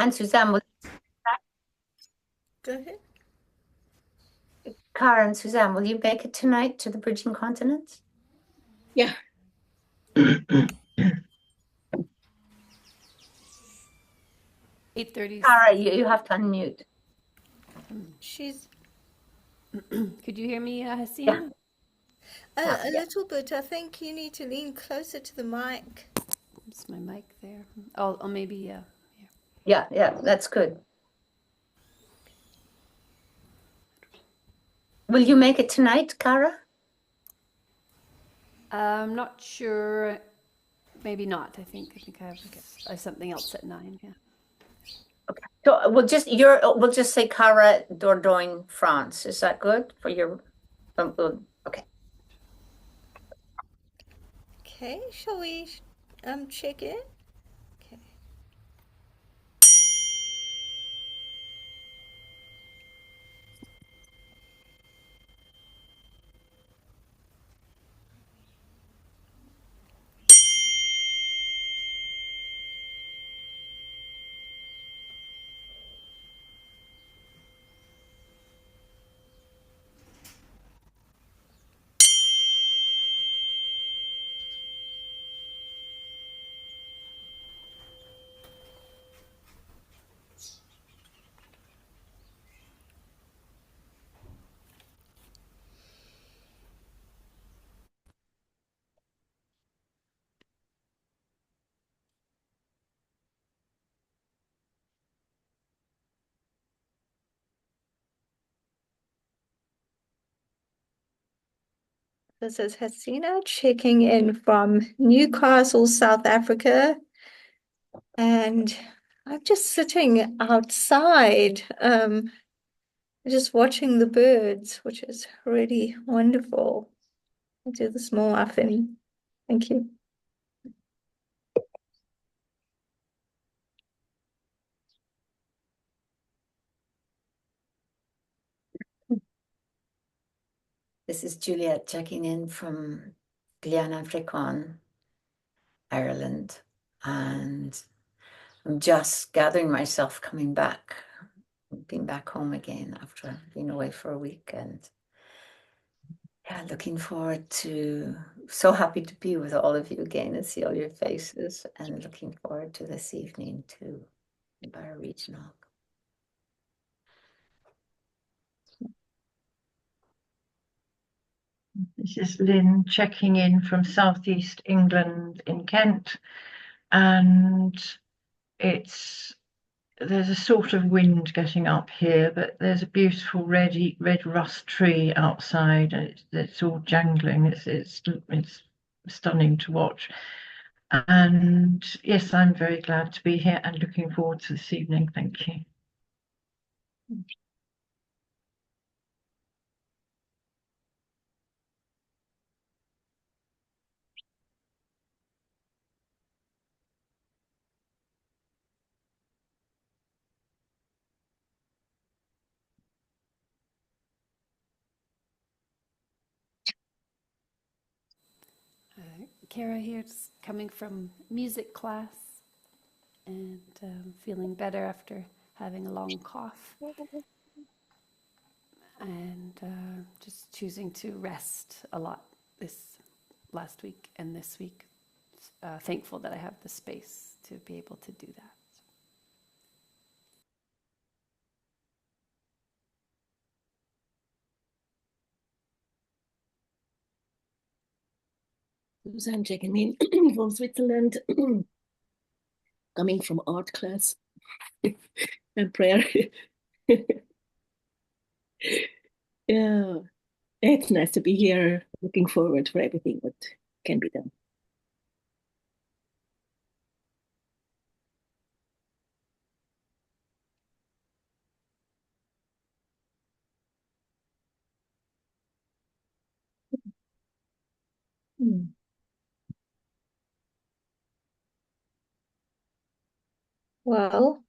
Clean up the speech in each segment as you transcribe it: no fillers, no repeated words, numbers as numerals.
and Suzanne, Go ahead. Cara and Suzanne, will you make it tonight to the Bridging Continents? Yeah. 8:30. Cara, you have to unmute. She's Could you hear me, Haseena? a little bit. I think you need to lean closer to the mic. Is my mic there? Oh, maybe, yeah. Yeah, that's good. Will you make it tonight, Cara? I'm not sure. Maybe not. I think I have something else at 9. Yeah. Okay. So we'll just say Cara Dordogne, France. Is that good for your? Okay. Okay, shall we check in? Okay. This is Haseena checking in from Newcastle, South Africa. And I'm just sitting outside, just watching the birds, which is really wonderful. I'll do this more often. Thank you. This is Juliet checking in from Glenafricon, Ireland, and I'm just gathering myself coming back, being back home again after being away for a week, and yeah, looking forward to, so happy to be with all of you again and see all your faces, and looking forward to this evening to Bioregional. This is Lynn checking in from southeast England in Kent, and there's a sort of wind getting up here, but there's a beautiful red rust tree outside, and it's all jangling. It's stunning to watch. And yes, I'm very glad to be here and looking forward to this evening. Thank you. Cara here, just coming from music class and feeling better after having a long cough. And just choosing to rest a lot this last week and this week. Thankful that I have the space to be able to do that. Suzanne checking in from Switzerland, coming from art class and prayer. Yeah, it's nice to be here. Looking forward for everything what can be done. Well,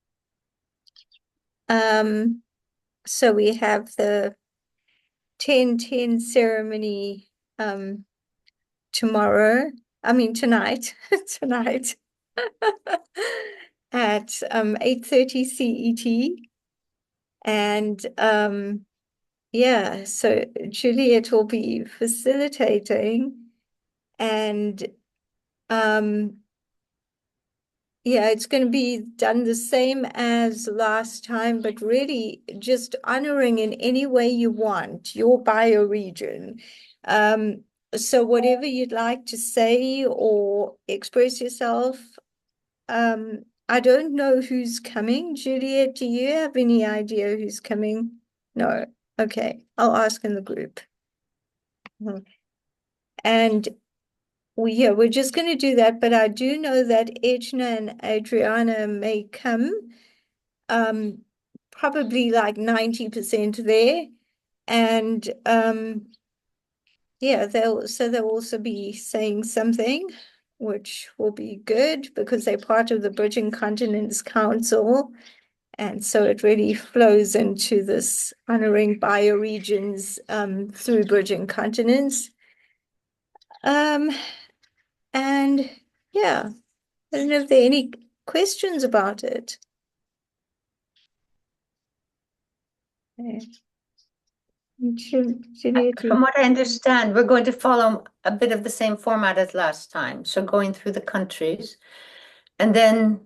so we have the 10-10 ceremony tonight. Tonight. at 8:30 CET. And yeah, so Juliet will be facilitating, and yeah, it's going to be done the same as last time, but really just honoring in any way you want your bioregion. So whatever you'd like to say or express yourself. I don't know who's coming. Juliet, do you have any idea who's coming? No. Okay, I'll ask in the group. And we're just going to do that, but I do know that Edna and Adriana may come, probably like 90% there. And yeah, they'll also be saying something, which will be good because they're part of the Bridging Continents Council. And so it really flows into this honoring bioregions through Bridging Continents. And yeah, I don't know if there are any questions about it. From what I understand, we're going to follow a bit of the same format as last time. So going through the countries, and then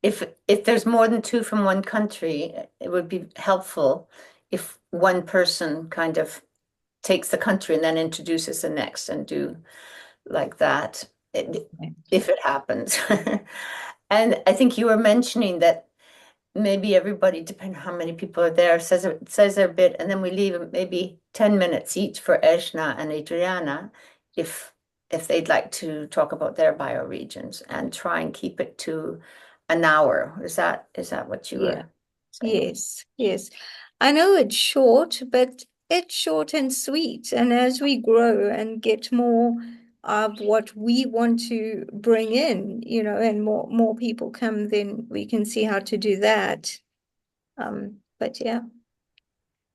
if there's more than two from one country, it would be helpful if one person kind of takes the country and then introduces the next and do like that, if it happens. And I think you were mentioning that maybe everybody, depending on how many people are there, says their bit, and then we leave maybe 10 minutes each for Ejna and Adriana if they'd like to talk about their bioregions, and try and keep it to an hour. Is that what you were saying? Yes. I know it's short, but it's short and sweet. And as we grow and get more of what we want to bring in, and more people come, then we can see how to do that. But yeah.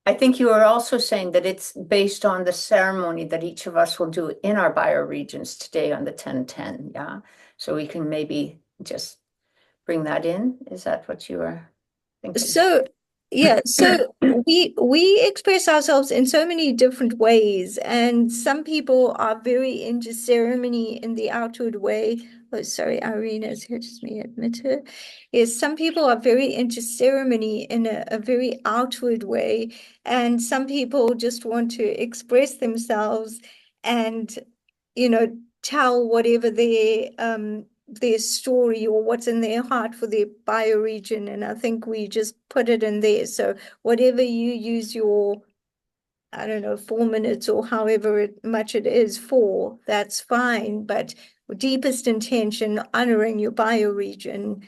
I think you were also saying that it's based on the ceremony that each of us will do in our bioregions today on the 10/10, yeah? So we can maybe just bring that in. Is that what you were thinking? So yeah, so we express ourselves in so many different ways, and some people are very into ceremony in the outward way. Oh, sorry, Irina is here, just me admit her. Yes, some people are very into ceremony in a very outward way, and some people just want to express themselves and, tell whatever their story or what's in their heart for their bioregion, and I think we just put it in there. So whatever you use your, I don't know, 4 minutes or however much it is for, that's fine. But deepest intention, honoring your bioregion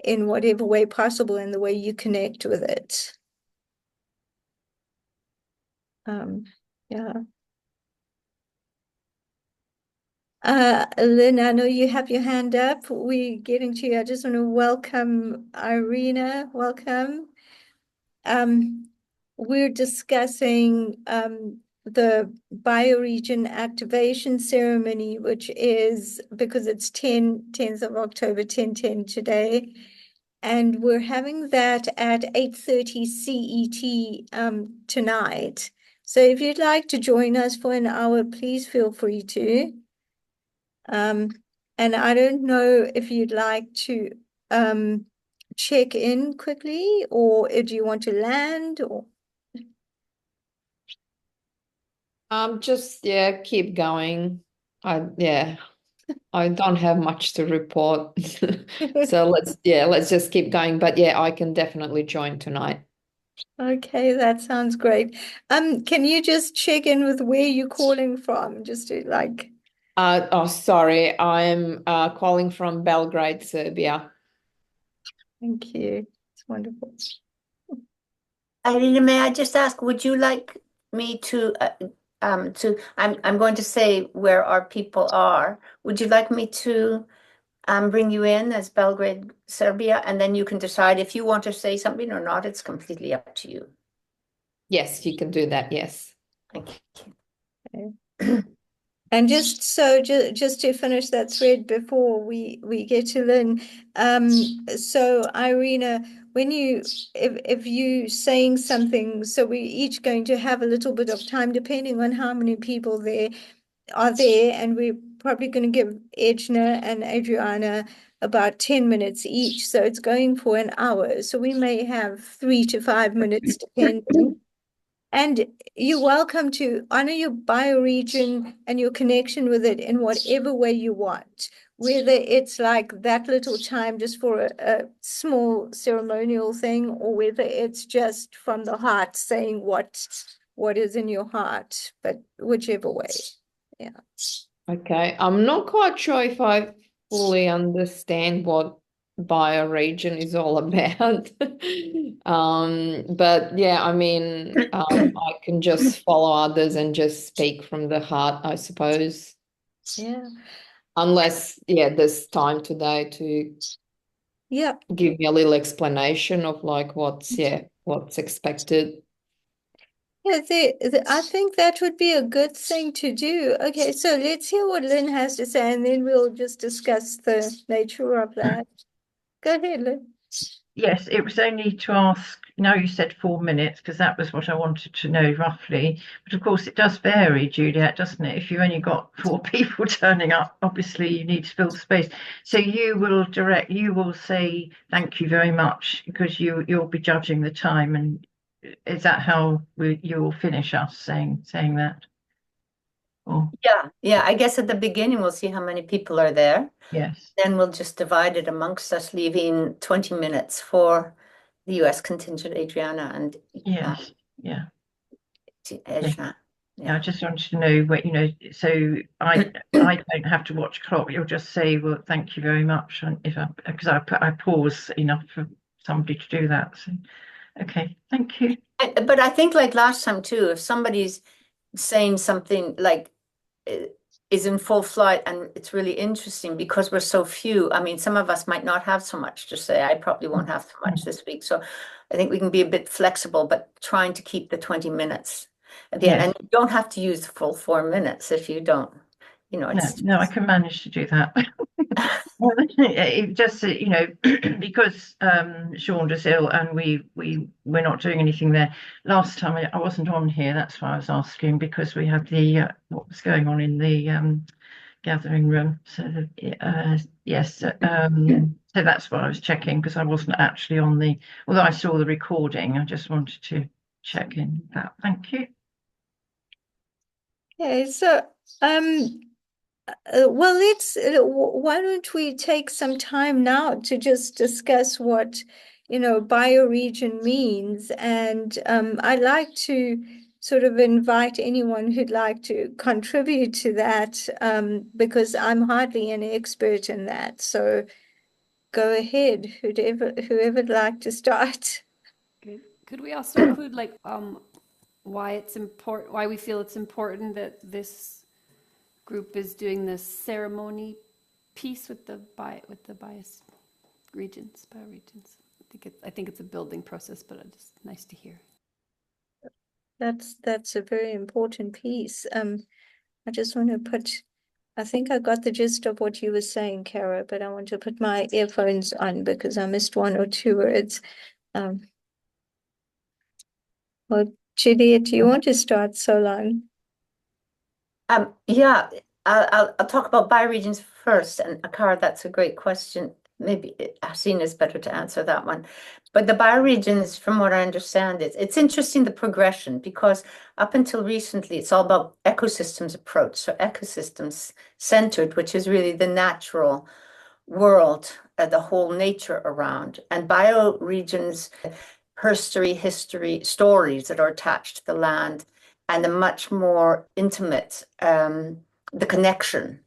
in whatever way possible and the way you connect with it. Yeah. Lynn, I know you have your hand up. We're getting to you. I just want to welcome Irina. Welcome. We're discussing the bioregion activation ceremony, which is, because it's 10th of October, 10/10 today. And we're having that at 8:30 CET tonight. So if you'd like to join us for an hour, please feel free to. And I don't know if you'd like to check in quickly, or do you want to land, or Just keep going. I don't have much to report. So let's just keep going. But yeah, I can definitely join tonight. Okay, that sounds great. Can you just check in with where you're calling from? Just to like Sorry, I'm calling from Belgrade, Serbia. Thank you. It's wonderful. Irina, may I just ask, would you like me to I'm going to say where our people are. Would you like me to bring you in as Belgrade, Serbia, and then you can decide if you want to say something or not? It's completely up to you. Yes, you can do that. Yes. Thank you. Okay. And just to finish that thread before we get to Lynn, so Irina, when if you saying something, so we're each going to have a little bit of time depending on how many people there are there, and we're probably going to give Edna and Adriana about 10 minutes each, so it's going for an hour. So we may have 3 to 5 minutes depending. And you're welcome to honor your bioregion and your connection with it in whatever way you want, whether it's like that little time just for a small ceremonial thing, or whether it's just from the heart saying what is in your heart, but whichever way. Yeah. Okay, I'm not quite sure if I fully understand what bioregion is all about. But yeah, I mean, I can just follow others and just speak from the heart, I suppose. Yeah. Unless, yeah, there's time today to Yeah. give me a little explanation of like what's expected. Yeah, I think that would be a good thing to do. Okay, so let's hear what Lynn has to say, and then we'll just discuss the nature of that. Go ahead, Lynn. Yes, it was only to ask. No, you said 4 minutes because that was what I wanted to know roughly. But of course, it does vary, Juliet, doesn't it? If you only got 4 people turning up, obviously you need to fill the space. So you will say thank you very much because you'll be judging the time. And is that how you will finish us saying that? Or Yeah, I guess at the beginning we'll see how many people are there. yes, Then we'll just divide it amongst us, leaving 20 minutes for the US contingent, Adriana and yes, yeah. Ejna. Yeah, I Yeah. just wanted to know what, so I don't have to watch clock. You'll just say, well, thank you very much. And because I pause enough for somebody to do that. So, okay, thank you. But I think like last time too, if somebody's saying something like is in full flight and it's really interesting because we're so few. I mean, some of us might not have so much to say. I probably won't have so much this week. So I think we can be a bit flexible, but trying to keep the 20 minutes at the end. Yes. And you don't have to use the full 4 minutes if you don't, No, I can manage to do that. It just, because Sean is ill and we're not doing anything there. Last time I wasn't on here, that's why I was asking, because we had the what was going on in the gathering room. So yes, so that's what I was checking because I wasn't actually on although I saw the recording, I just wanted to check in that. Thank you. Okay, so well, why don't we take some time now to just discuss what, bioregion means? And I'd like to sort of invite anyone who'd like to contribute to that, because I'm hardly an expert in that. So go ahead, whoever'd like to start. Good. Could we also include like why it's important, why we feel it's important that this group is doing this ceremony piece with the bias bioregions. I think it's a building process, but it's just nice to hear. That's a very important piece. I just want to I think I got the gist of what you were saying, Kara, but I want to put my earphones on because I missed one or two words. Well, Juliet, do you want to start so long? Yeah, I'll talk about bioregions first. And Akara, that's a great question. Maybe Haseena is better to answer that one. But the bioregions, from what I understand, it's interesting the progression because up until recently, it's all about ecosystems approach. So ecosystems centered, which is really the natural world, the whole nature around. And bioregions, history, stories that are attached to the land, and the much more intimate, the connection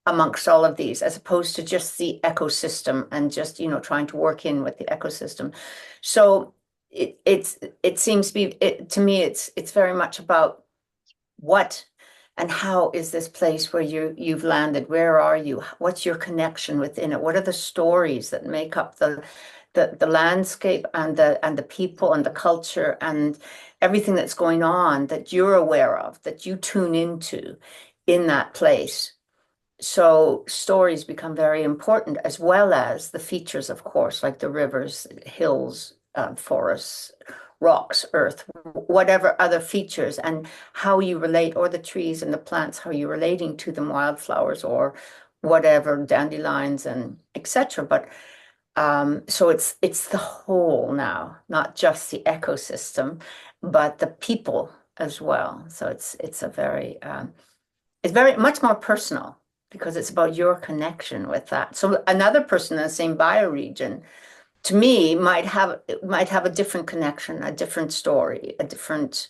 amongst all of these, as opposed to just the ecosystem and just, trying to work in with the ecosystem. So it seems to be, to me, it's very much about what and how is this place where you've landed? Where are you? What's your connection within it? What are the stories that make up the landscape and the people and the culture and everything that's going on that you're aware of, that you tune into in that place. So stories become very important, as well as the features, of course, like the rivers, hills, forests, rocks, earth, whatever other features, and how you relate, or the trees and the plants, how you're relating to them, wildflowers or whatever, dandelions and etc. But so it's the whole now, not just the ecosystem, but the people as well. So it's a very it's very much more personal because it's about your connection with that. So another person in the same bioregion, to me, might have a different connection, a different story, a different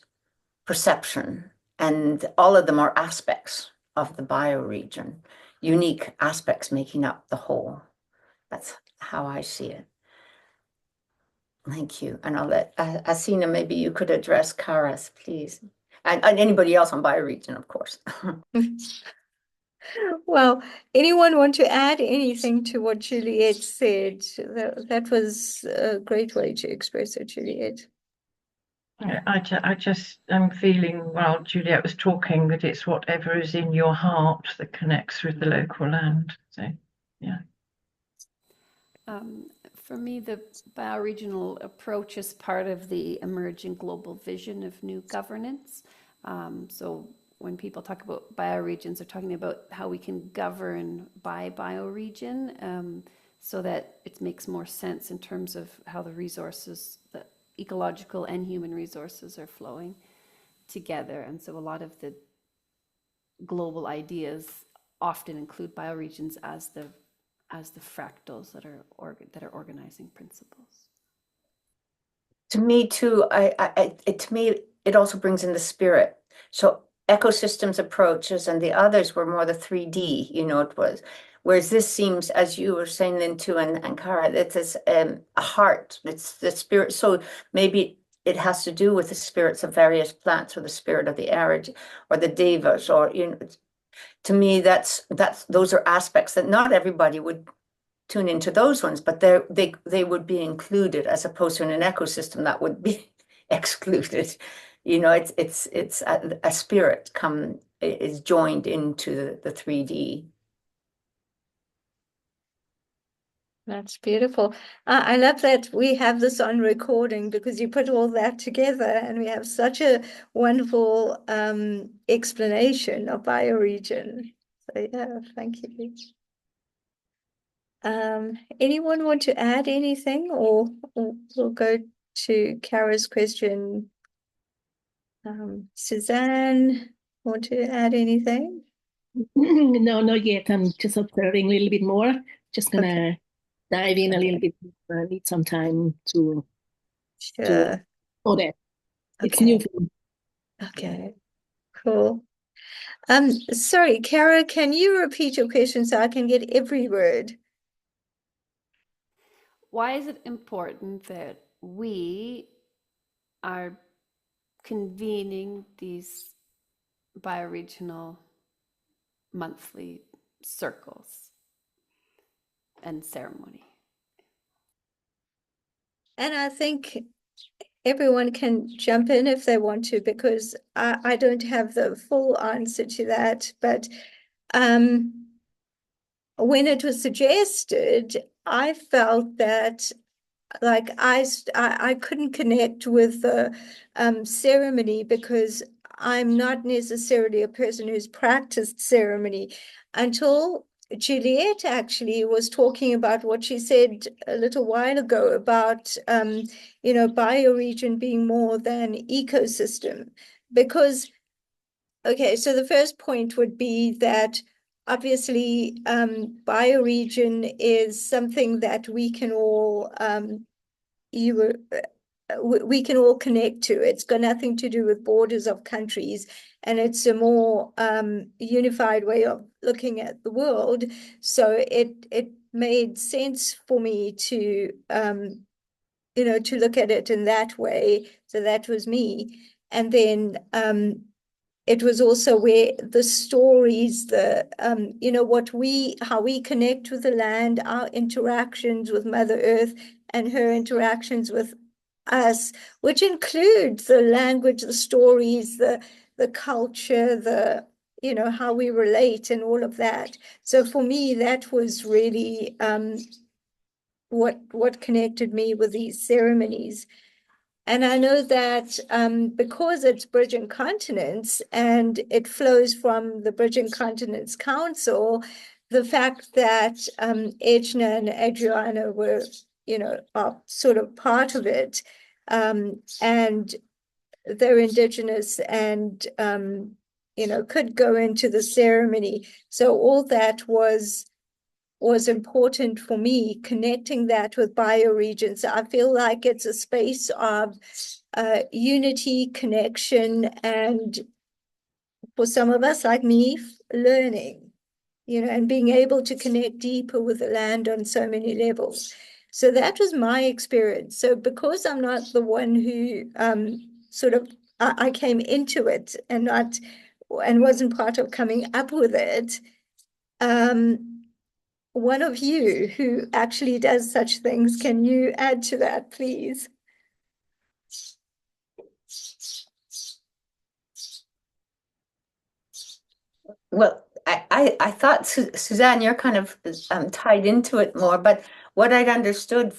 perception, and all of them are aspects of the bioregion, unique aspects making up the whole. That's how I see it. Thank you. And I'll let Haseena, maybe you could address Karas, please. And anybody else on bioregion, of course. Well, anyone want to add anything to what Juliet said? That was a great way to express it, Juliet. I just am feeling, while Juliet was talking, that it's whatever is in your heart that connects with the local land. So, yeah. For me, the bioregional approach is part of the emerging global vision of new governance. So when people talk about bioregions, they're talking about how we can govern by bioregion, so that it makes more sense in terms of how the resources, the ecological and human resources, are flowing together. And so a lot of the global ideas often include bioregions as the fractals that are organizing principles. To me too, to me, it also brings in the spirit. So ecosystems approaches and the others were more the 3D, it was. Whereas this seems, as you were saying, Lynn too, and Cara, it's a heart, it's the spirit. So maybe it has to do with the spirits of various plants, or the spirit of the air, or the devas, or to me, those are aspects that not everybody would tune into those ones, but they would be included, as opposed to in an ecosystem that would be excluded. It's a spirit is joined into the 3D. That's beautiful. I love that we have this on recording, because you put all that together and we have such a wonderful explanation of bioregion. So yeah, thank you. Anyone want to add anything, or we'll go to Kara's question? Suzanne, want to add anything? No, not yet. I'm just observing a little bit more. Just gonna dive in a little bit. I need some time to Sure. know that. It's new for me. Okay, cool. Sorry, Kara, can you repeat your question so I can get every word? Why is it important that we are convening these bioregional monthly circles and ceremony? And I think everyone can jump in if they want to, because I don't have the full answer to that. But when it was suggested, I felt that, like, I couldn't connect with the ceremony, because I'm not necessarily a person who's practiced ceremony, until Juliet actually was talking about what she said a little while ago about bioregion being more than ecosystem. Because, okay, so the first point would be that obviously bioregion is something that we can all we can all connect to. It's got nothing to do with borders of countries, and it's a more unified way of looking at the world. So it made sense for me to to look at it in that way. So that was me. And then it was also where the stories, how we connect with the land, our interactions with Mother Earth and her interactions with us, which includes the language, the stories, the culture, you know, how we relate and all of that. So for me, that was really what connected me with these ceremonies. And I know that because it's Bridging Continents and it flows from the Bridging Continents Council, the fact that Edna and Adriana were, you know, are sort of part of it, and they're Indigenous and, you know, could go into the ceremony. So all that was important for me, connecting that with bioregions. I feel like it's a space of unity, connection, and for some of us, like me, learning, you know, and being able to connect deeper with the land on so many levels. So that was my experience. So because I'm not the one who sort of, I came into it and wasn't part of coming up with it, one of you who actually does such things, can you add to that, please? Well, I thought, Suzanne, you're kind of tied into it more, but what I'd understood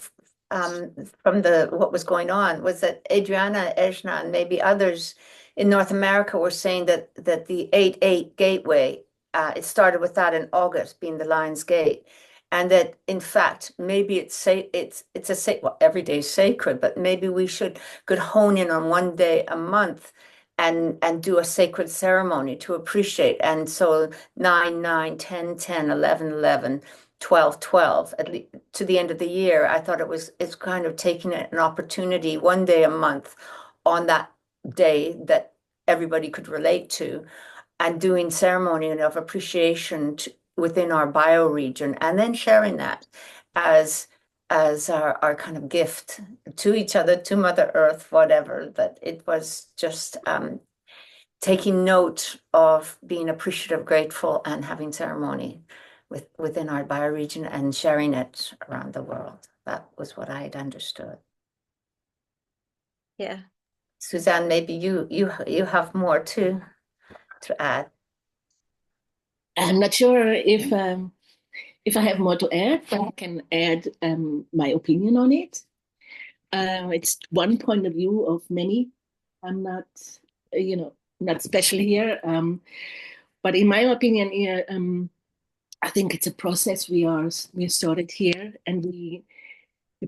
from what was going on was that Adriana, Ejna, and maybe others in North America were saying that the 8-8 gateway, it started with that in August being the Lion's Gate, and that in fact maybe it's well, every day is sacred, but maybe we could hone in on one day a month and do a sacred ceremony to appreciate. And so 9, 9, 10, 10, 11, 11, 12, 12, at least to the end of the year. I thought it's kind of taking an opportunity one day a month on that day that everybody could relate to, and doing ceremony of appreciation within our bioregion, and then sharing that as our kind of gift to each other, to Mother Earth, whatever. That it was just taking note of being appreciative, grateful, and having ceremony within our bioregion and sharing it around the world. That was what I had understood. Yeah. Suzanne, maybe you have more to add. I'm not sure if I have more to add, but I can add my opinion on it. It's one point of view of many. I'm not, not special here. But in my opinion, here, I think it's a process we started here, and we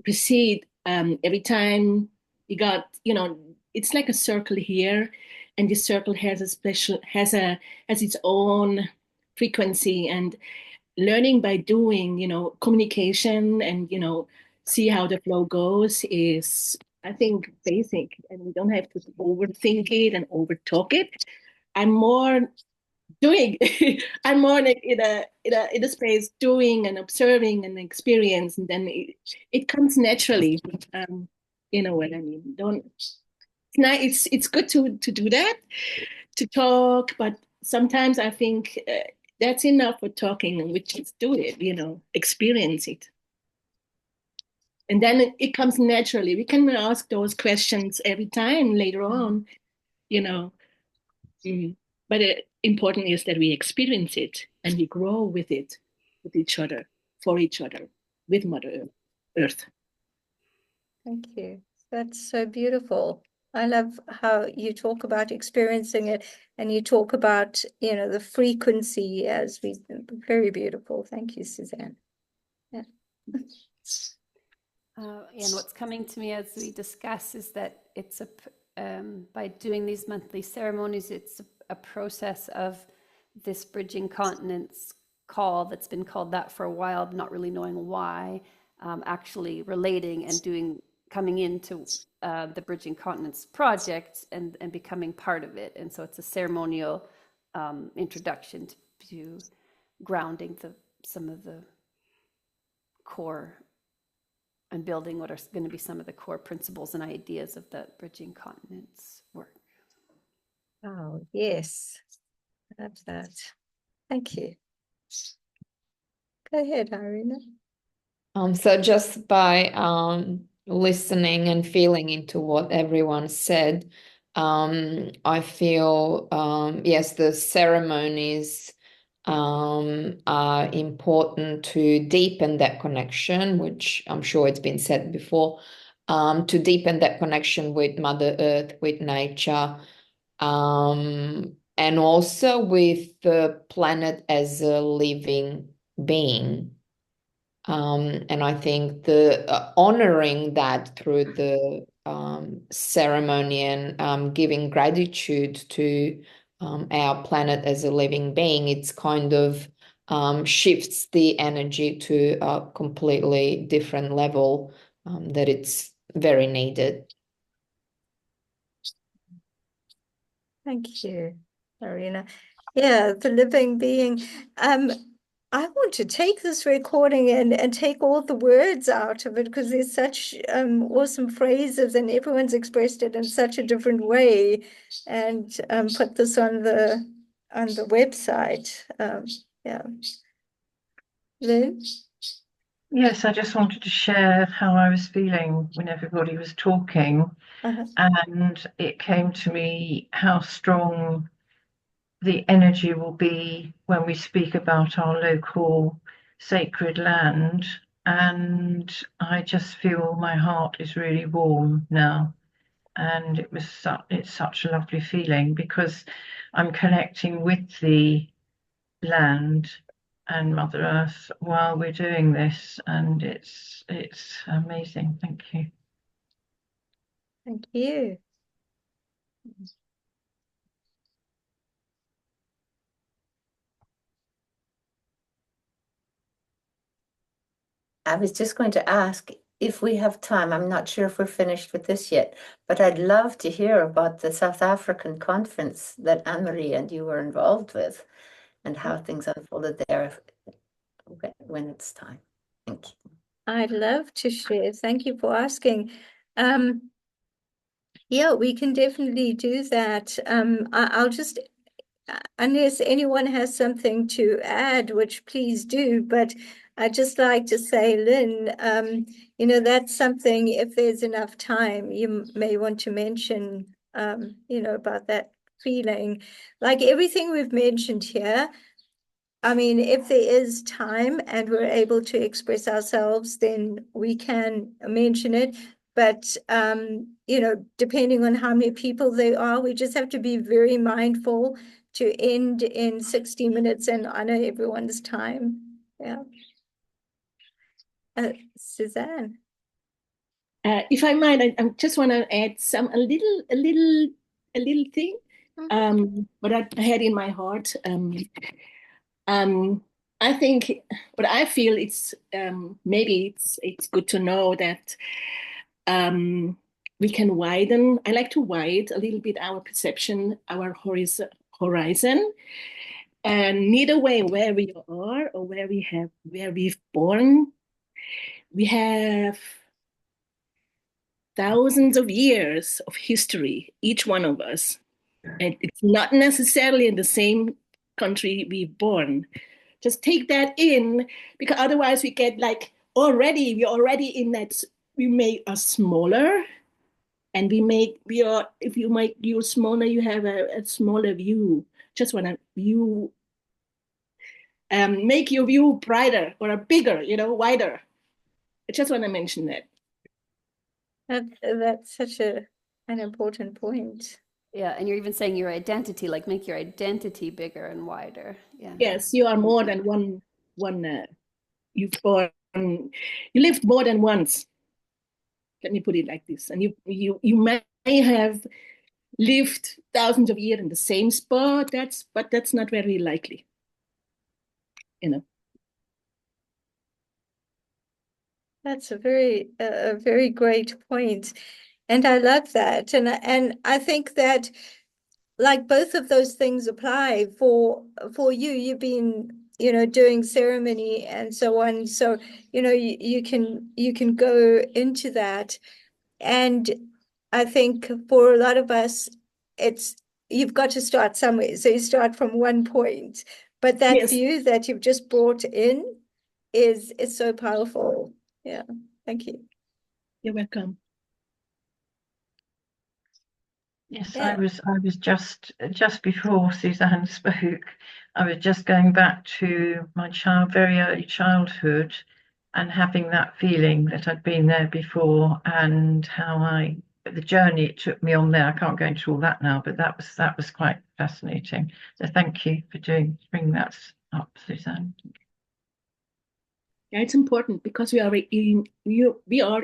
proceed every time you got, it's like a circle here, and this circle has its own frequency, and learning by doing, communication and, see how the flow goes is, I think, basic, and we don't have to overthink it and overtalk it. I'm more doing. I'm more like in a space doing and observing and experience, and then it comes naturally. You know what I mean? Don't. It's good to do that, to talk, but sometimes I think that's enough for talking, and we just do it. Experience it, and then it comes naturally. We can ask those questions every time later on. You know. Mm. But important is that we experience it and we grow with it, with each other, for each other, with Mother Earth. Thank you. That's so beautiful. I love how you talk about experiencing it, and you talk about, the frequency as very beautiful. Thank you, Suzanne. Yeah. And what's coming to me as we discuss is that it's by doing these monthly ceremonies, it's a process of this Bridging Continents call that's been called that for a while, not really knowing why, actually relating and coming into the Bridging Continents project and becoming part of it. And so it's a ceremonial introduction to grounding some of the core and building what are going to be some of the core principles and ideas of the Bridging Continents work. Oh, yes. I love that. Thank you. Go ahead, Irina. So just by listening and feeling into what everyone said, I feel, yes, the ceremonies are important to deepen that connection, which I'm sure it's been said before, to deepen that connection with Mother Earth, with nature, and also with the planet as a living being. And I think the honoring that through the ceremony and giving gratitude to our planet as a living being, it's kind of shifts the energy to a completely different level that it's very needed. Thank you, Arena. Yeah, the living being. I want to take this recording and take all the words out of it because there's such awesome phrases and everyone's expressed it in such a different way, and put this on the website. Yeah, Lynn? Yes, I just wanted to share how I was feeling when everybody was talking, and it came to me how strong the energy will be when we speak about our local sacred land. And I just feel my heart is really warm now. And it's such a lovely feeling because I'm connecting with the land and Mother Earth while we're doing this, and it's amazing. Thank you. Thank you. I was just going to ask if we have time. I'm not sure if we're finished with this yet, but I'd love to hear about the South African conference that Anne-Marie and you were involved with and how things unfolded there when it's time. Thank you. I'd love to share. Thank you for asking. Yeah, we can definitely do that. I'll just, unless anyone has something to add, which please do, but I'd just like to say, Lynn, you know, that's something, if there's enough time, you may want to mention, you know, about that feeling. Like everything we've mentioned here, I mean, if there is time and we're able to express ourselves, then we can mention it. But, you know, depending on how many people there are, we just have to be very mindful to end in 60 minutes and honor everyone's time. Yeah. Suzanne. If I might, I just want to add a little thing. What I had in my heart. I think what I feel it's maybe it's good to know that we can widen. I like to widen a little bit our perception, our horizon, and neither way where we are or where we've born, we have thousands of years of history, each one of us. And it's not necessarily in the same country we've born. Just take that in, because otherwise we get like we're already in that, we make us smaller, and if you make you smaller, you have a smaller view. Just want to view, make your view brighter or bigger, wider. I just want to mention that. That's such an important point. Yeah, and you're even saying your identity, like make your identity bigger and wider. Yeah. Yes, you are more than one. You've born. You lived more than once. Let me put it like this. And you may have lived thousands of years in the same spot. But that's not very likely. That's a very great point. And I love that. And I think that like both of those things apply for you. You've been, you know, doing ceremony and so on. So, you know, you can go into that. And I think for a lot of us, you've got to start somewhere. So you start from one point. But that Yes. view that you've just brought in is so powerful. Yeah. Thank you. You're welcome. Yes, Yeah. I was just before Suzanne spoke, I was just going back to my very early childhood and having that feeling that I'd been there before and how the journey it took me on there. I can't go into all that now, but that was quite fascinating. So thank you for bringing that up, Suzanne. Yeah, it's important because we are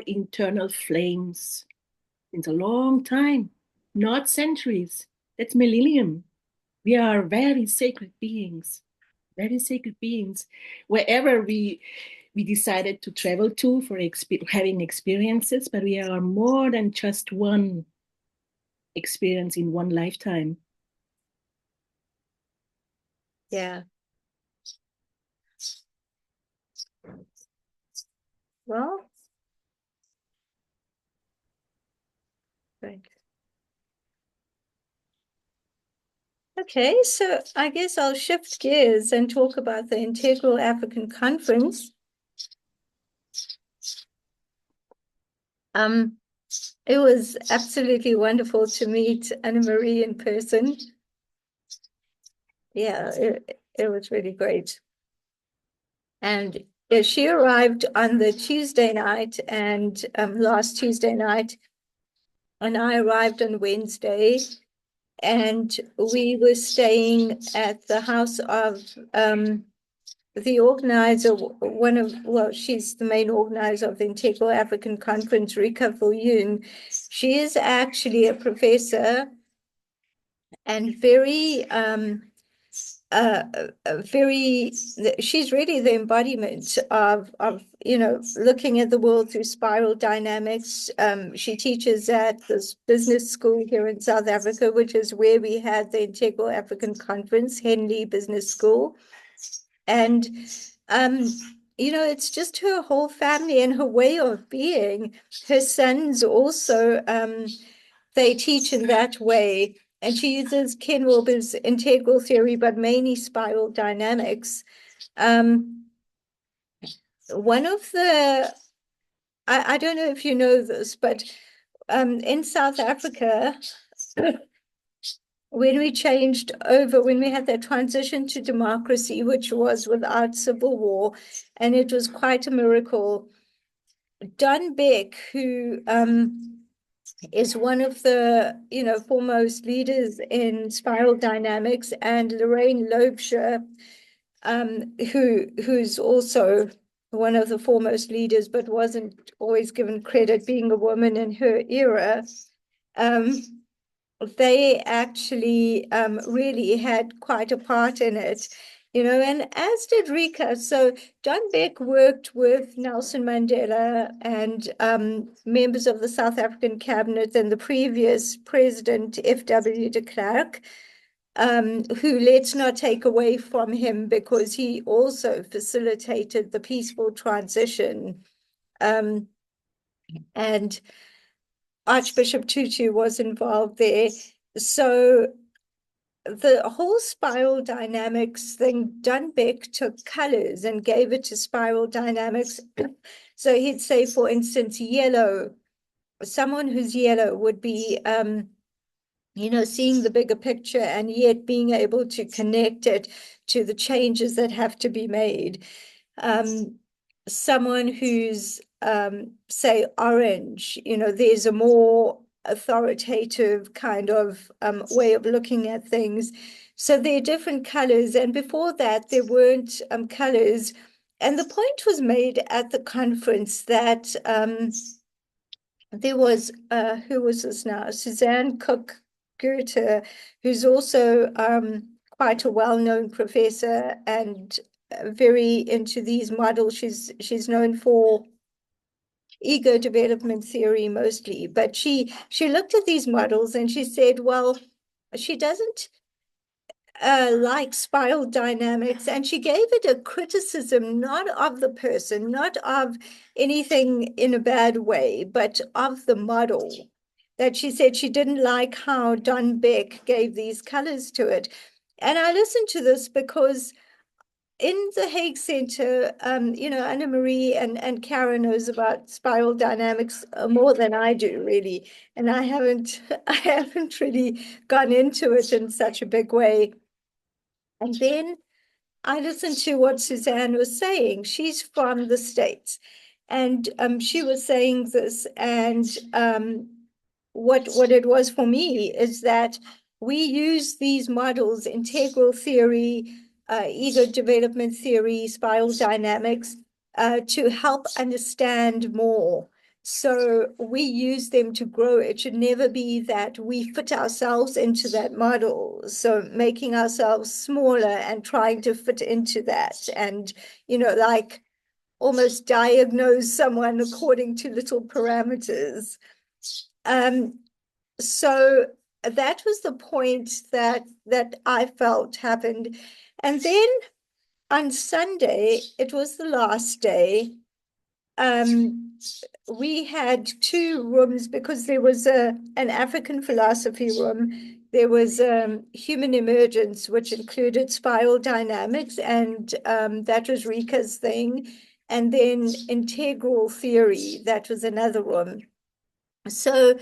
internal flames since a long time, not centuries. That's millennium. We are very sacred beings, very sacred beings. Wherever we decided to travel to for having experiences, but we are more than just one experience in one lifetime. Yeah. Well, great. Okay, so I guess I'll shift gears and talk about the Integral African Conference. It was absolutely wonderful to meet Anne-Marie in person. Yeah, it was really great. And she arrived on the Tuesday night and last Tuesday night, and I arrived on Wednesday, and we were staying at the house of the organizer, she's the main organizer of the Integral African Conference, Rika Viljoen. She is actually a professor and she's really the embodiment of looking at the world through spiral dynamics. She teaches at this business school here in South Africa, which is where we had the Integral African Conference, Henley Business School. And it's just her whole family and her way of being. Her sons also they teach in that way. And she uses Ken Wilber's integral theory, but mainly spiral dynamics. One of the, I don't know if you know this, but in South Africa, when we changed over, when we had that transition to democracy, which was without civil war, and it was quite a miracle, Don Beck, who is one of the foremost leaders in spiral dynamics, and Lorraine Loebscher, who's also one of the foremost leaders, but wasn't always given credit being a woman in her era. They actually really had quite a part in it, and as did Rika. So John Beck worked with Nelson Mandela and members of the South African cabinet and the previous president, F.W. de Klerk, who, let's not take away from him, because he also facilitated the peaceful transition. And Archbishop Tutu was involved there. So the whole spiral dynamics thing, Dunbeck took colors and gave it to spiral dynamics. So he'd say, for instance, yellow. Someone who's yellow would be, seeing the bigger picture and yet being able to connect it to the changes that have to be made. Someone who's, say, orange, there's a more authoritative kind of way of looking at things. So there are different colors. And before that, there weren't colors. And the point was made at the conference that there was, who was this now? Suzanne Cook Goethe, who's also quite a well-known professor and very into these models. She's known for ego development theory mostly, but she looked at these models and she said, well, she doesn't like spiral dynamics, and she gave it a criticism, not of the person, not of anything in a bad way, but of the model. That she said she didn't like how Don Beck gave these colors to it. And I listened to this because in the Hague Center, Anne-Marie and Karen knows about spiral dynamics more than I do, really. And I haven't really gone into it in such a big way. And then I listened to what Suzanne was saying. She's from the States. And she was saying this, and what it was for me is that we use these models, integral theory, ego development theory, spiral dynamics, to help understand more. So we use them to grow. It should never be that we fit ourselves into that model. So making ourselves smaller and trying to fit into that, and, like almost diagnose someone according to little parameters. So that was the point that I felt happened. And then on Sunday, it was the last day. We had two rooms because there was an African philosophy room. There was human emergence, which included spiral dynamics, and that was Rika's thing. And then integral theory, that was another room. So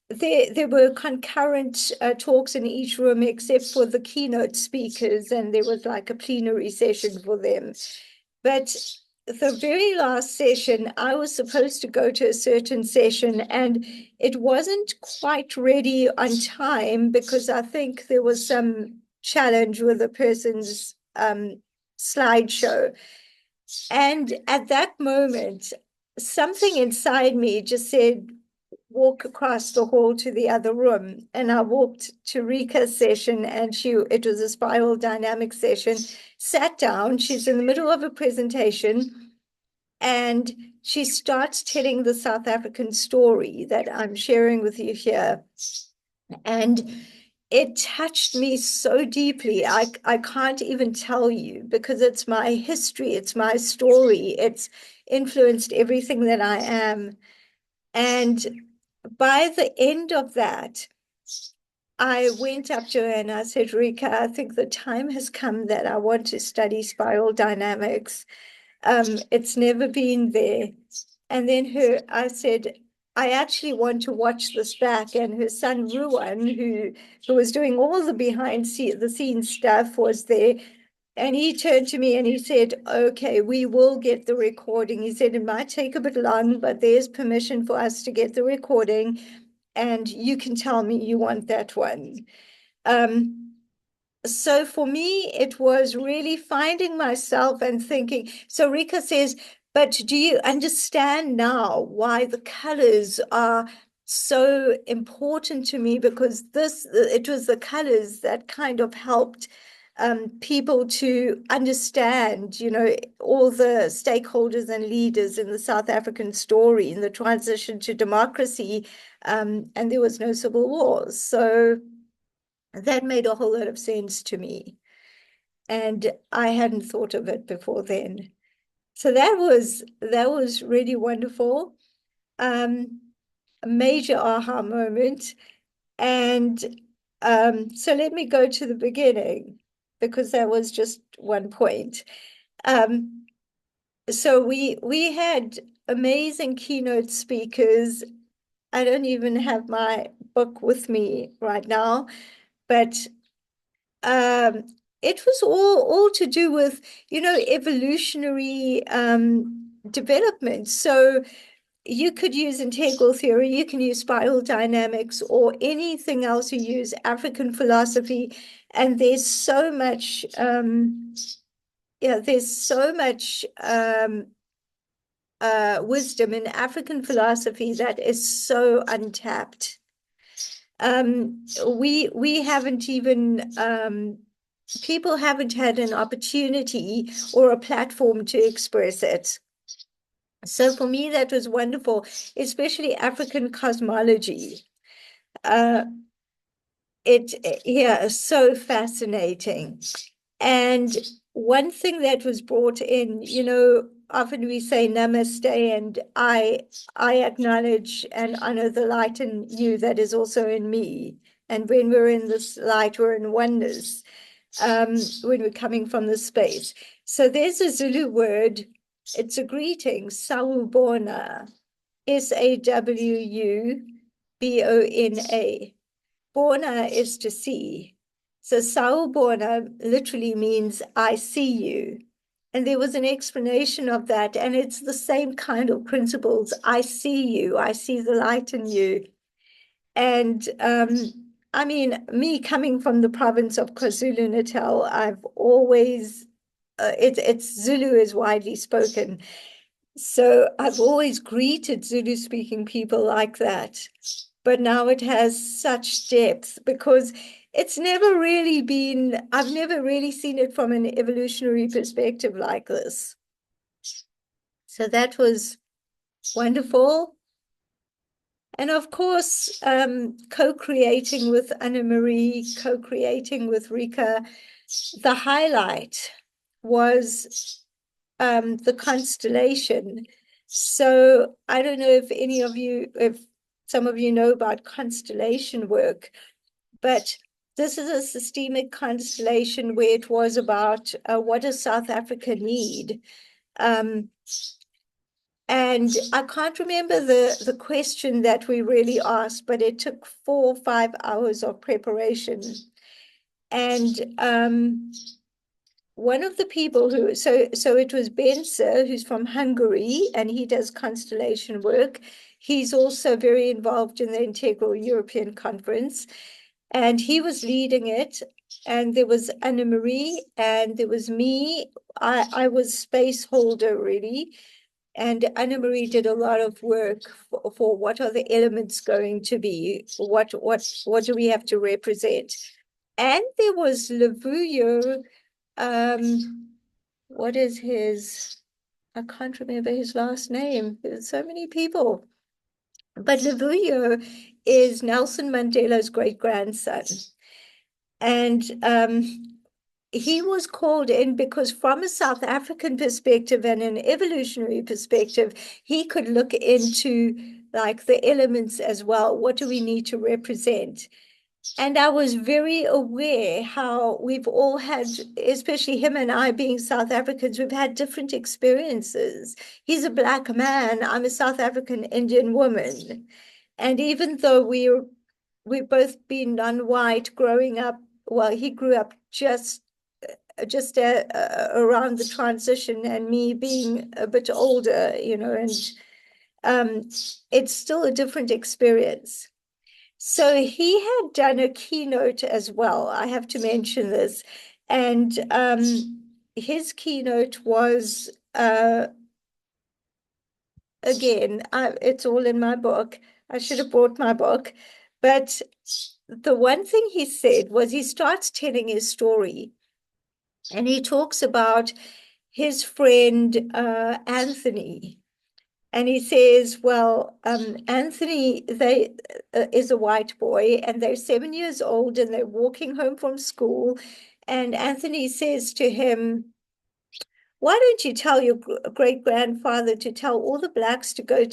there were concurrent talks in each room except for the keynote speakers, and there was like a plenary session for them. But the very last session, I was supposed to go to a certain session, and it wasn't quite ready on time because I think there was some challenge with the person's slideshow. And at that moment, something inside me just said, walk across the hall to the other room. And I walked to Rika's session, and it was a spiral dynamic session, sat down. She's in the middle of a presentation, and she starts telling the South African story that I'm sharing with you here. And it touched me so deeply. I can't even tell you, because it's my history, it's my story, it's influenced everything that I am. And by the end of that, I went up to her and I said, Rika, I think the time has come that I want to study spiral dynamics. It's never been there. And then I said, I actually want to watch this back. And her son, Ruan, who was doing all the behind the scenes stuff, was there. And he turned to me and he said, okay, we will get the recording. He said, it might take a bit long, but there's permission for us to get the recording. And you can tell me you want that one. So for me, it was really finding myself and thinking. So Rika says, but do you understand now why the colors are so important to me? Because it was the colors that kind of helped people to understand, all the stakeholders and leaders in the South African story, in the transition to democracy, and there was no civil war. So that made a whole lot of sense to me. And I hadn't thought of it before then. So that was really wonderful. A major aha moment. And so let me go to the beginning, because that was just one point. So we had amazing keynote speakers. I don't even have my book with me right now, but it was all to do with, evolutionary development. So you could use integral theory, you can use spiral dynamics, or anything else. You use African philosophy, and there's so much wisdom in African philosophy that is so untapped. We haven't even people haven't had an opportunity or a platform to express it. So for me, that was wonderful, especially African cosmology. So fascinating. And one thing that was brought in, often we say namaste, and I acknowledge and honor the light in you that is also in me. And when we're in this light, we're in oneness. when we're coming from the space. So there's a Zulu word. It's a greeting, sawubona, Sawubona. Bona is to see. So sawubona literally means I see you. And there was an explanation of that. And it's the same kind of principles. I see you. I see the light in you. And I mean, me coming from the province of KwaZulu-Natal, I've always, it's Zulu is widely spoken. So I've always greeted Zulu-speaking people like that. But now it has such depth because it's never really been, I've never really seen it from an evolutionary perspective like this. So that was wonderful. And of course, co-creating with Anne-Marie, co-creating with Rika, the highlight was the constellation. So I don't know if any of you, if some of you know about constellation work, but this is a systemic constellation where it was about what does South Africa need? And I can't remember the question that we really asked, but it took 4 or 5 hours of preparation. And one of the people who, so it was Benzer, who's from Hungary, and he does constellation work. He's also very involved in the Integral European Conference, and he was leading it. And there was Anne-Marie, and there was me. I was space holder, really. And Anne-Marie did a lot of work for what are the elements going to be, what do we have to represent. And there was Levuyo, what is his, I can't remember his last name. There's so many people. But Levuyo is Nelson Mandela's great-grandson. And he was called in because from a South African perspective and an evolutionary perspective, he could look into like the elements as well. What do we need to represent? And I was very aware how we've all had, especially him and I being South Africans, we've had different experiences. He's a Black man, I'm a South African Indian woman. And even though we've both been non-white growing up, well, he grew up just around the transition and me being a bit older, you know, and it's still a different experience. So he had done a keynote as well. I have to mention this. And his keynote was, again, it's all in my book. I should have brought my book. But the one thing he said was he starts telling his story. And he talks about his friend, Anthony. And he says, well, Anthony, is a white boy, and they're 7 years old, and they're walking home from school. And Anthony says to him, why don't you tell your great-grandfather to tell all the blacks to go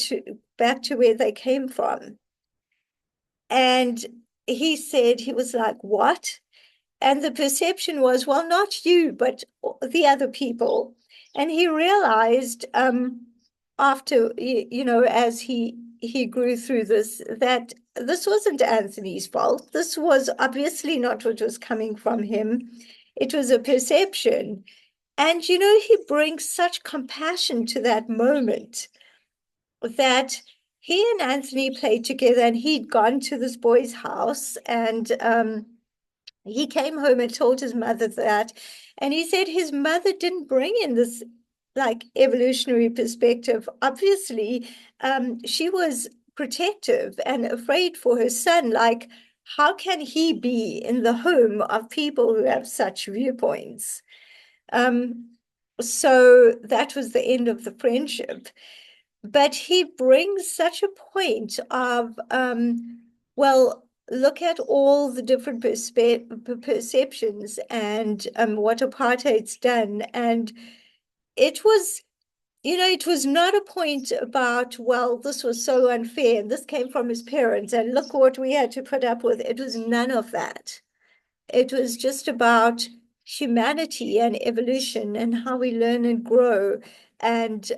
back to where they came from? And he said, he was like, what? And the perception was, well, not you, but the other people. And he realized after, you know, as he grew through this, that this wasn't Anthony's fault. This was obviously not what was coming from him. It was a perception. And, you know, he brings such compassion to that moment that he and Anthony played together, and he'd gone to this boy's house, and he came home and told his mother that, and he said his mother didn't bring in this like evolutionary perspective. Obviously, she was protective and afraid for her son. Like, how can he be in the home of people who have such viewpoints? So that was the end of the friendship. But he brings such a point of, well, look at all the different perceptions and what apartheid's done. And it was, you know, it was not a point about, well, this was so unfair and this came from his parents and look what we had to put up with. It was none of that. It was just about humanity and evolution and how we learn and grow and,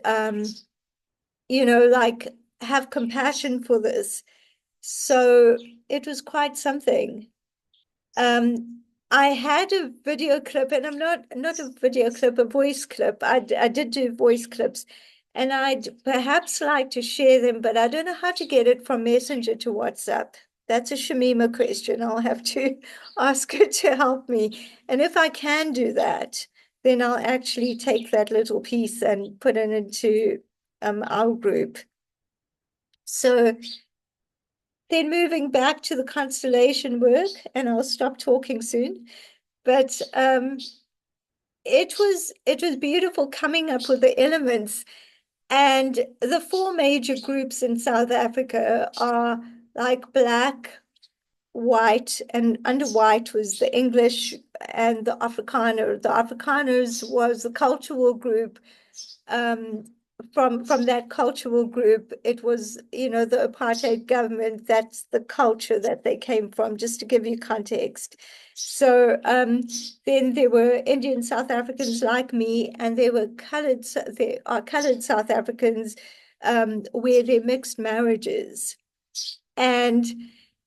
like have compassion for this. So it was quite something. I had a video clip, and I'm not a video clip, a voice clip. I did do voice clips, and I'd perhaps like to share them, but I don't know how to get it from Messenger to WhatsApp. That's a Shamima question. I'll have to ask her to help me. And if I can do that, then I'll actually take that little piece and put it into our group. So then moving back to the constellation work, and I'll stop talking soon. But it was beautiful coming up with the elements. And the four major groups in South Africa are like black, white, and under white was the English and the Afrikaner. The Afrikaners was the cultural group. From that cultural group, it was, the apartheid government, that's the culture that they came from, just to give you context. So then there were Indian South Africans like me, and there are colored South Africans where they're mixed marriages. And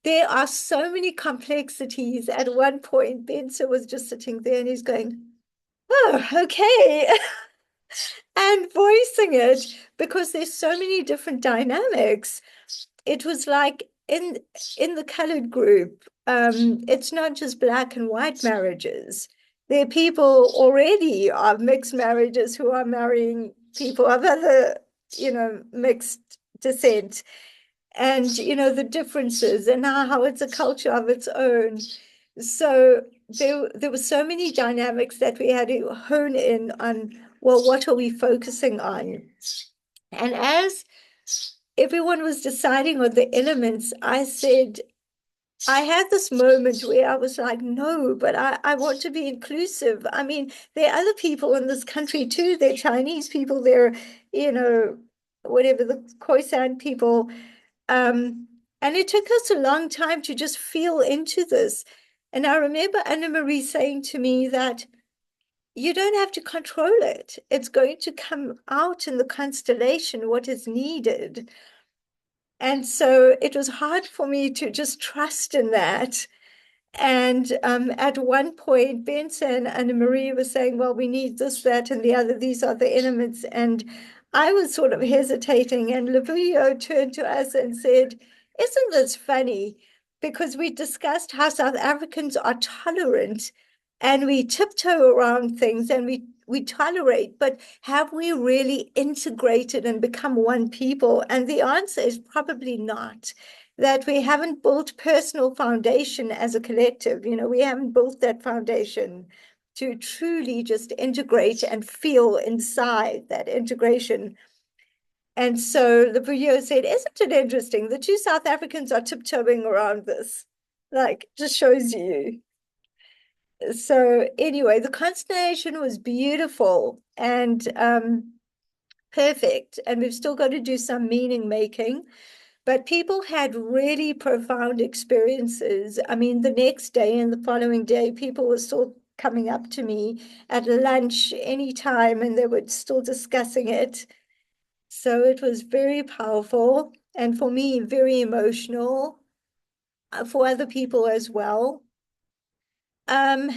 there are so many complexities. At one point, Benson was just sitting there and he's going, oh, okay. And voicing it, because there's so many different dynamics. It was like in the colored group, it's not just black and white marriages. There are people already of mixed marriages who are marrying people of other, mixed descent. And, the differences and how it's a culture of its own. So there were so many dynamics that we had to hone in on, well, what are we focusing on? And as everyone was deciding on the elements, I said, I had this moment where I was like, no, but I want to be inclusive. I mean, there are other people in this country too. They're Chinese people, they're, whatever, the Khoisan people. And it took us a long time to just feel into this. And I remember Anne-Marie saying to me that you don't have to control it. It's going to come out in the constellation, what is needed. And so it was hard for me to just trust in that. And at one point, Benson and Anne-Marie were saying, well, we need this, that, and the other. These are the elements. And I was sort of hesitating. And Lavuyo turned to us and said, isn't this funny? Because we discussed how South Africans are tolerant and we tiptoe around things and we tolerate, but have we really integrated and become one people? And the answer is probably not. That we haven't built personal foundation as a collective. We haven't built that foundation to truly just integrate and feel inside that integration. And so the video said, isn't it interesting? The two South Africans are tiptoeing around this, like, just shows you. So anyway, the constellation was beautiful and perfect. And we've still got to do some meaning making. But people had really profound experiences. I mean, the next day and the following day, people were still coming up to me at lunch anytime, and they were still discussing it. So it was very powerful, and for me, very emotional, for other people as well. And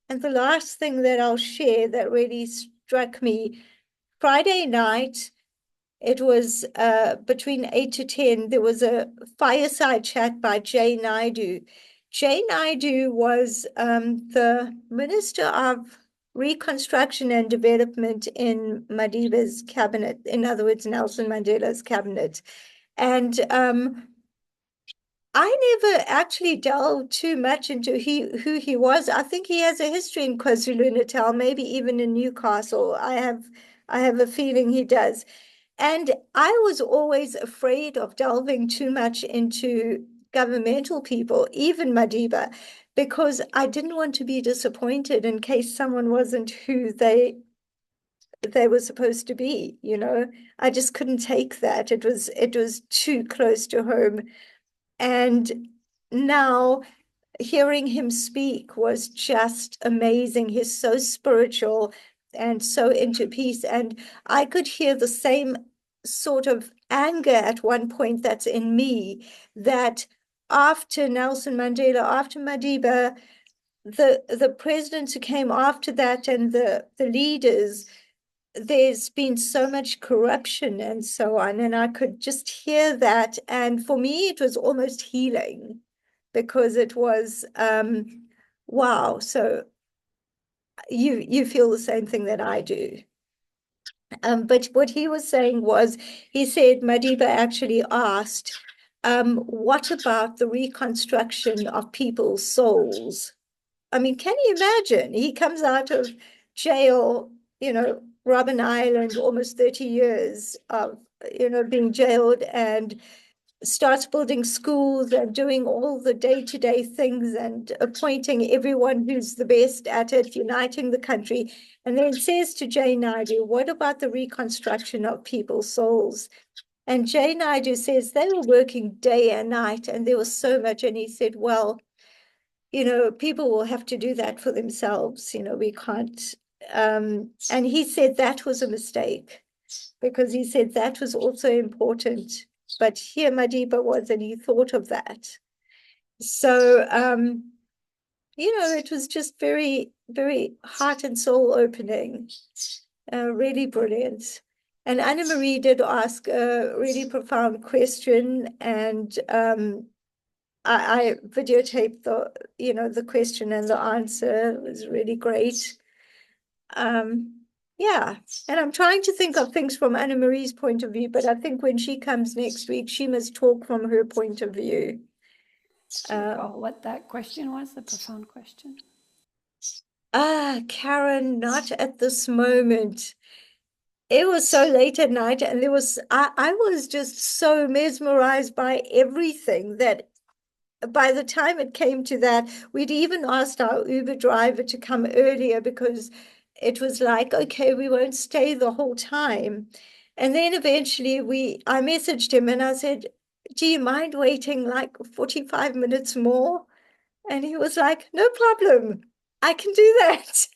the last thing that I'll share that really struck me, Friday night, it was between 8 to 10, there was a fireside chat by Jay Naidu. Jay Naidu was the Minister of Reconstruction and Development in Madiba's cabinet, in other words, Nelson Mandela's cabinet. And I never actually delved too much into who he was. I think he has a history in KwaZulu-Natal, maybe even in Newcastle. I have a feeling he does. And I was always afraid of delving too much into governmental people, even Madiba, because I didn't want to be disappointed in case someone wasn't who they were supposed to be, I just couldn't take that. It was too close to home. And now hearing him speak was just amazing. He's so spiritual and so into peace. And I could hear the same sort of anger at one point that's in me, that after Nelson Mandela, after Madiba, the presidents who came after that and the leaders, there's been so much corruption and so on. And I could just hear that. And for me, it was almost healing, because it was wow. So you feel the same thing that I do. But what he was saying was, he said Madiba actually asked, what about the reconstruction of people's souls? I mean, can you imagine? He comes out of jail, Robben Island, almost 30 years of, being jailed, and starts building schools and doing all the day-to-day things and appointing everyone who's the best at it, uniting the country. And then says to Jay Naidu, what about the reconstruction of people's souls? And Jay Naidu says they were working day and night and there was so much. And he said, well, people will have to do that for themselves. We can't. And he said that was a mistake, because he said that was also important. But here Madiba was, and he thought of that. So, it was just very, very heart and soul opening, really brilliant. And Anne-Marie did ask a really profound question, and I videotaped the question and the answer. It was really great. Yeah, and I'm trying to think of things from Anne-Marie's point of view, but I think when she comes next week, she must talk from her point of view. Recall what that question was, the profound question. Karen, not at this moment. It was so late at night, and I was just so mesmerized by everything that by the time it came to that, we'd even asked our Uber driver to come earlier, because it was like, okay, we won't stay the whole time. And then eventually I messaged him and I said, do you mind waiting like 45 minutes more? And he was like, no problem, I can do that.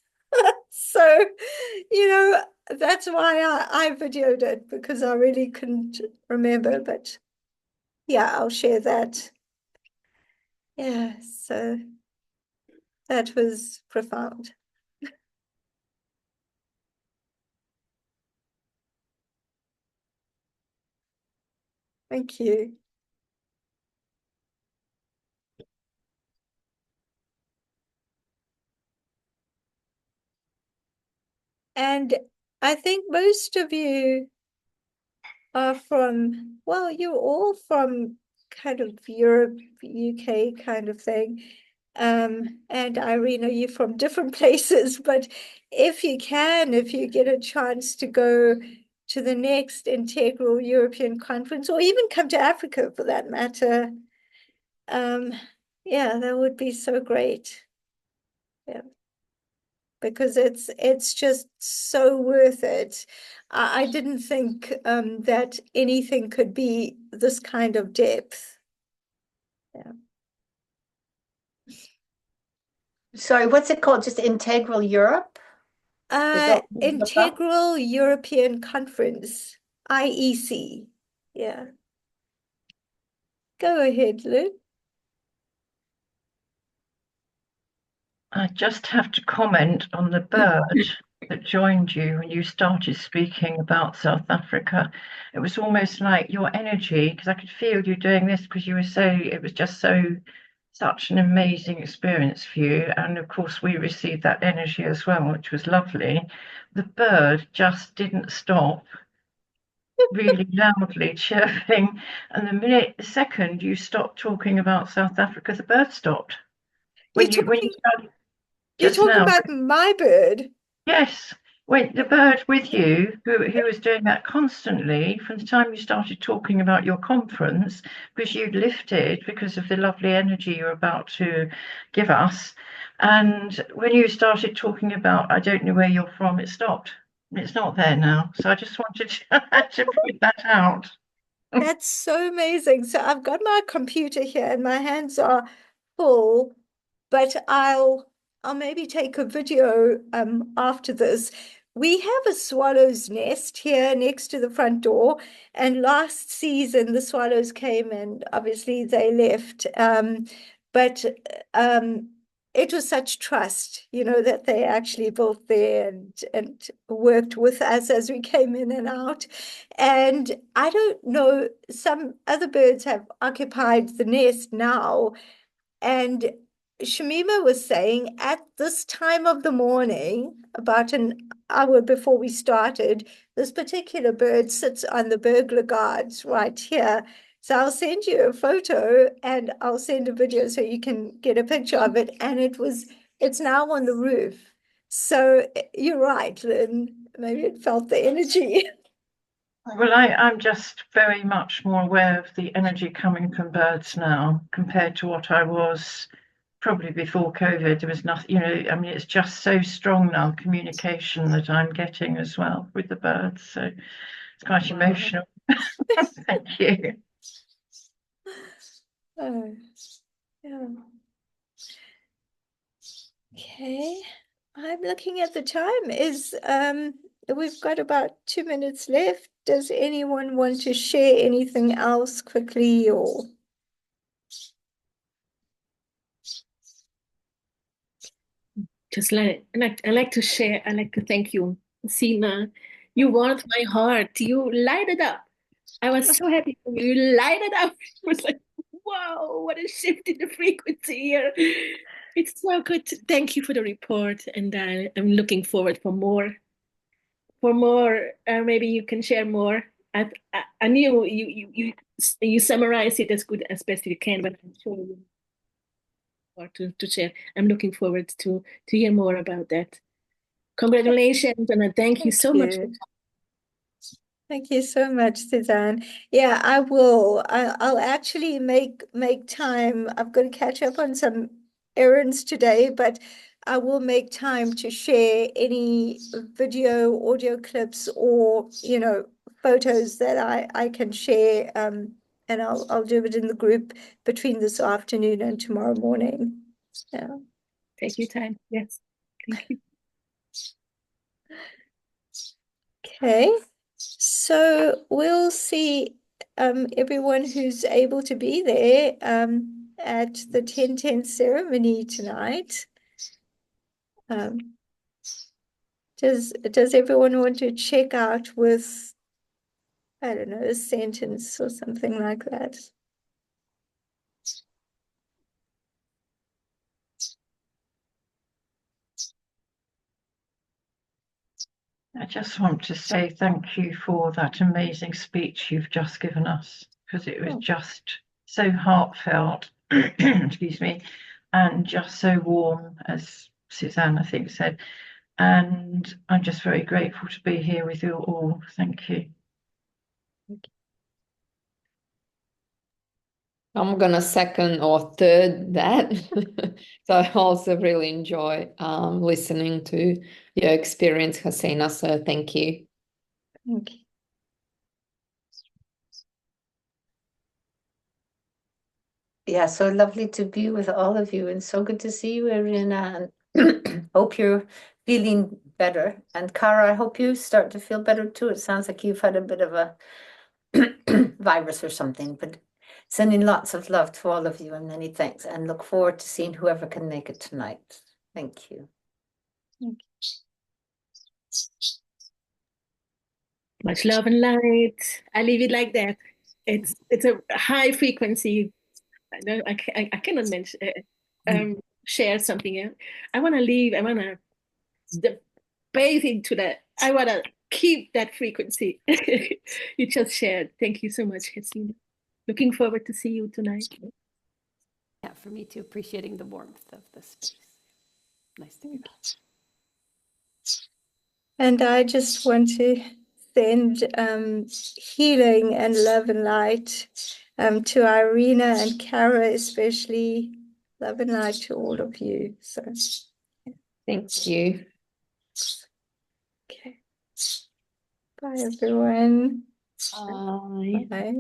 So, that's why I videoed it, because I really couldn't remember. But yeah, I'll share that. Yeah, so that was profound. Thank you. And I think most of you are from, well, you're all from kind of Europe, UK kind of thing. And Irene, are you from different places? But if you get a chance to go to the next Integral European Conference, or even come to Africa for that matter, yeah, that would be so great. Yeah, because it's just so worth it. I didn't think that anything could be this kind of depth. Yeah. Sorry, what's it called? Just Integral Europe? Integral European Conference, IEC. Yeah. Go ahead, Lou. I just have to comment on the bird that joined you when you started speaking about South Africa. It was almost like your energy, because I could feel you doing this, because it was just such an amazing experience for you. And of course, we received that energy as well, which was lovely. The bird just didn't stop, really loudly chirping. And the second you stopped talking about South Africa, the bird stopped. When you started You're just talking now. about my bird. Yes, when the bird with you, who was doing that constantly from the time you started talking about your conference, because you'd lifted because of the lovely energy you're about to give us. And when you started talking about, I don't know where you're from, it stopped. It's not there now. So I just wanted to point that out. That's so amazing. So I've got my computer here and my hands are full but I'll maybe take a video after this. We have a swallow's nest here next to the front door, and last season the swallows came and obviously they left. But it was such trust, you know, that they actually built there and worked with us as we came in and out. And I don't know, some other birds have occupied the nest now. And Shamima was saying at this time of the morning, about an hour before we started, this particular bird sits on the burglar guards right here. So I'll send you a photo and I'll send a video so you can get a picture of it. And it's now on the roof. So you're right, Lynn. Maybe it felt the energy. Well, I'm just very much more aware of the energy coming from birds now compared to what I was probably before COVID. There was nothing, you know, I mean, it's just so strong now, communication that I'm getting as well with the birds. So it's quite emotional. Thank you. Oh, yeah. Okay, I'm looking at the time. We've got about 2 minutes left. Does anyone want to share anything else quickly or? Just I like to share. I like to thank you, Sina. You warmed my heart. You light it up. I was so happy for you. You light it up. It was like, wow, what a shift in the frequency here. It's so good. Thank you for the report, and I'm looking forward for more. For more, maybe you can share more. I knew you summarize it as good as best you can, but I'm sure you more to share. I'm looking forward to hear more about that. Congratulations, and thank you so much. Thank you so much, Suzanne. Yeah, I will. I'll actually make time. I've got to catch up on some errands today, but I will make time to share any video, audio clips, or photos that I can share. And I'll do it in the group between this afternoon and tomorrow morning. Yeah. Take your time. Yes. Thank you. Okay. So we'll see everyone who's able to be there at the 10-10 ceremony tonight. Does everyone want to check out with, I don't know, a sentence or something like that? I just want to say thank you for that amazing speech you've just given us, because it was just so heartfelt, excuse me, and just so warm, as Suzanne, I think, said. And I'm just very grateful to be here with you all. Thank you. I'm gonna second or third that. So I also really enjoy listening to your experience, Haseena. So thank you. Thank you. Yeah, so lovely to be with all of you, and so good to see you, Irina, and hope you're feeling better. And Cara, I hope you start to feel better too. It sounds like you've had a bit of a virus or something, but sending lots of love to all of you and many thanks, and look forward to seeing whoever can make it tonight. Thank you. Much love and light. I leave it like that. It's a high frequency. I cannot mention share something else. I want to leave. I want to bathe into that. I want to keep that frequency you just shared. Thank you so much, Haseena. Looking forward to see you tonight. Yeah, for me too, appreciating the warmth of the space. Nice to be back. And I just want to send healing and love and light to Irina and Kara, especially. Love and light to all of you. So Thank you. okay. Bye everyone. Bye. Bye.